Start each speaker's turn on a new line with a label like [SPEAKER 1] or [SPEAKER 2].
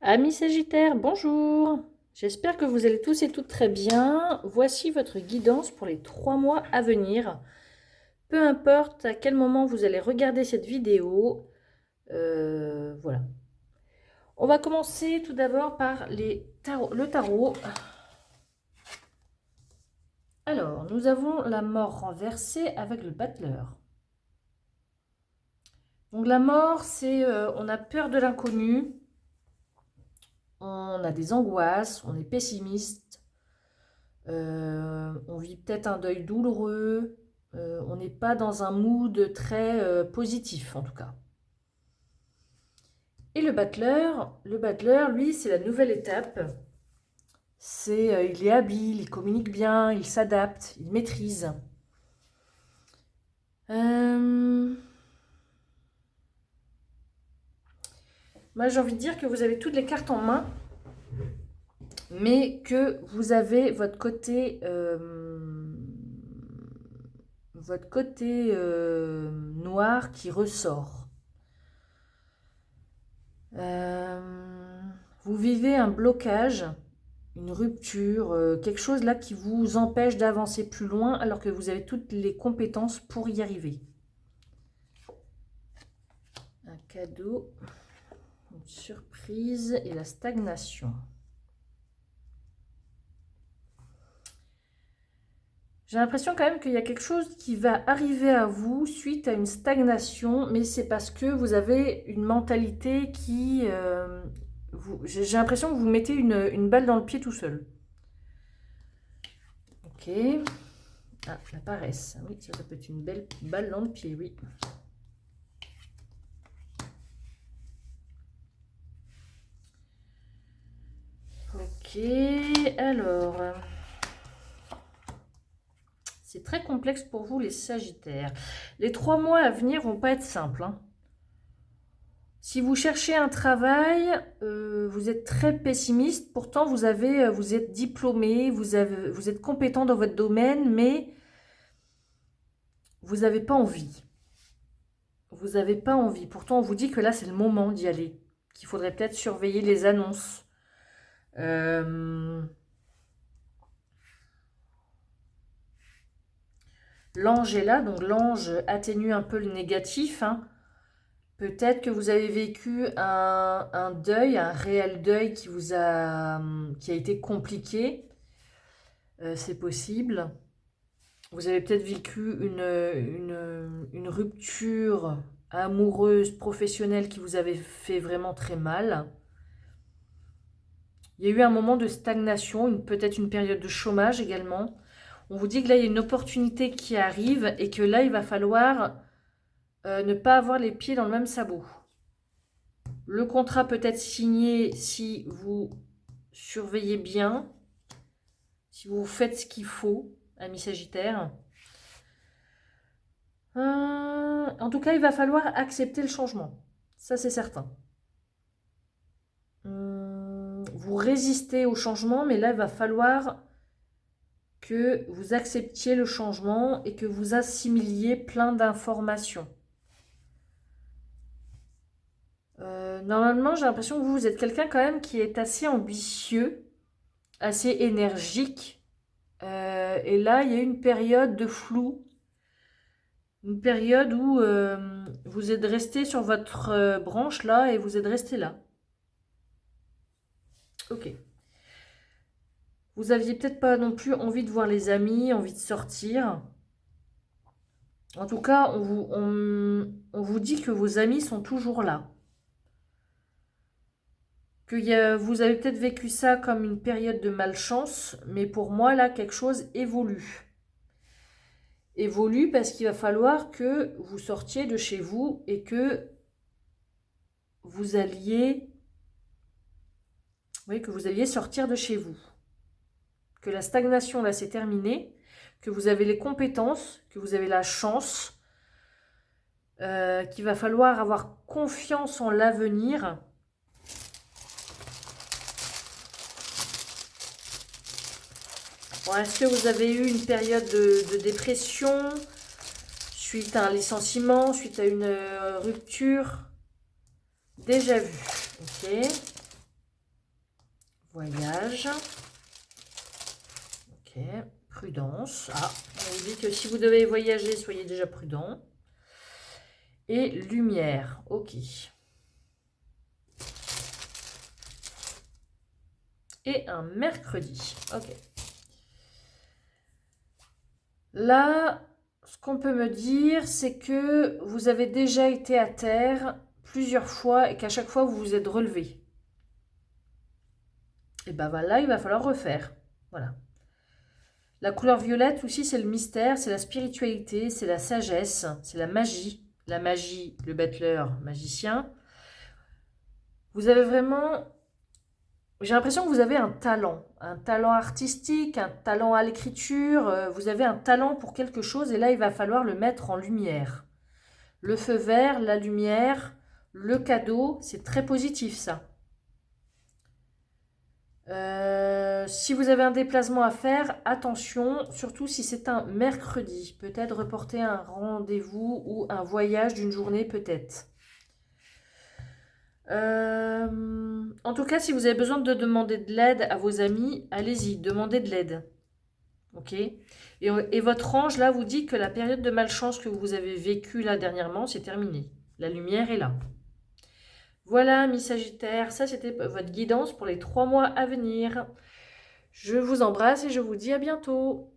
[SPEAKER 1] Amis Sagittaires, bonjour. J'espère que vous allez tous et toutes très bien. Voici votre guidance pour les 3 mois à venir. Peu importe à quel moment vous allez regarder cette vidéo, voilà. On va commencer tout d'abord par le tarot. Alors, nous avons la mort renversée avec le battleur. Donc la mort, c'est on a peur de l'inconnu, on a des angoisses, on est pessimiste. On vit peut-être un deuil douloureux, on n'est pas dans un mood très positif en tout cas. Et le battleur, lui, c'est la nouvelle étape. Il est habile, il communique bien, il s'adapte, il maîtrise. Moi, j'ai envie de dire que vous avez toutes les cartes en main, mais que vous avez votre côté noir qui ressort. Vous vivez un blocage, une rupture, quelque chose là qui vous empêche d'avancer plus loin alors que vous avez toutes les compétences pour y arriver. Un cadeau, une surprise et la stagnation. J'ai l'impression quand même qu'il y a quelque chose qui va arriver à vous suite à une stagnation, mais c'est parce que vous avez une mentalité qui... j'ai l'impression que vous mettez une balle dans le pied tout seul. Ok. Ah, la paresse. Oui, ça peut être une belle balle dans le pied, oui. Ok, alors... C'est très complexe pour vous, les Sagittaires. Les 3 mois à venir vont pas être simples. Hein. Si vous cherchez un travail, vous êtes très pessimiste. Pourtant, vous êtes diplômé, vous êtes compétent dans votre domaine, mais vous n'avez pas envie. Vous n'avez pas envie. Pourtant, on vous dit que là, c'est le moment d'y aller. Qu'il faudrait peut-être surveiller les annonces. L'ange est là, donc l'ange atténue un peu le négatif. Hein. Peut-être que vous avez vécu un deuil, un réel deuil qui a été compliqué. C'est possible. Vous avez peut-être vécu une rupture amoureuse, professionnelle qui vous avait fait vraiment très mal. Il y a eu un moment de stagnation, peut-être une période de chômage également. On vous dit que là, il y a une opportunité qui arrive et que là, il va falloir ne pas avoir les pieds dans le même sabot. Le contrat peut être signé si vous surveillez bien, si vous faites ce qu'il faut, amis Sagittaires. En tout cas, il va falloir accepter le changement. Ça, c'est certain. Vous résistez au changement, mais là, il va falloir que vous acceptiez le changement et que vous assimiliez plein d'informations. Normalement, j'ai l'impression que vous êtes quelqu'un quand même qui est assez ambitieux, assez énergique. Et là, il y a une période de flou. Une période où vous êtes resté sur votre branche là et vous êtes resté là. Ok. Vous aviez peut-être pas non plus envie de voir les amis, envie de sortir. En tout cas, on vous dit que vos amis sont toujours là. Vous avez peut-être vécu ça comme une période de malchance, mais pour moi, là, quelque chose évolue. Évolue parce qu'il va falloir que vous sortiez de chez vous et que vous alliez, oui, que vous alliez sortir de chez vous. Que la stagnation, là, c'est terminé, que vous avez les compétences, que vous avez la chance, qu'il va falloir avoir confiance en l'avenir. Bon, est-ce que vous avez eu une période de dépression suite à un licenciement, suite à une rupture? Déjà vu, ok. Voyage. Ok. Prudence. Ah, on vous dit que si vous devez voyager, soyez déjà prudent. Et lumière. Ok. Et un mercredi. Ok. Là, ce qu'on peut me dire, c'est que vous avez déjà été à terre plusieurs fois et qu'à chaque fois, vous vous êtes relevé. Et ben voilà, il va falloir refaire. Voilà. La couleur violette aussi, c'est le mystère, c'est la spiritualité, c'est la sagesse, c'est la magie. La magie, le battleur, magicien. Vous avez vraiment... J'ai l'impression que vous avez un talent artistique, un talent à l'écriture, vous avez un talent pour quelque chose et là, il va falloir le mettre en lumière. Le feu vert, la lumière, le cadeau, c'est très positif ça. Si vous avez un déplacement à faire, attention, surtout si c'est un mercredi. Peut-être reporter un rendez-vous ou un voyage d'une journée peut-être. En tout cas, si vous avez besoin de demander de l'aide à vos amis, allez-y, demandez de l'aide. Ok. Et votre ange, là, vous dit que la période de malchance que vous avez vécue là dernièrement, c'est terminé. La lumière est là. Voilà, mi-Sagittaire, ça c'était votre guidance pour les 3 mois à venir. Je vous embrasse et je vous dis à bientôt.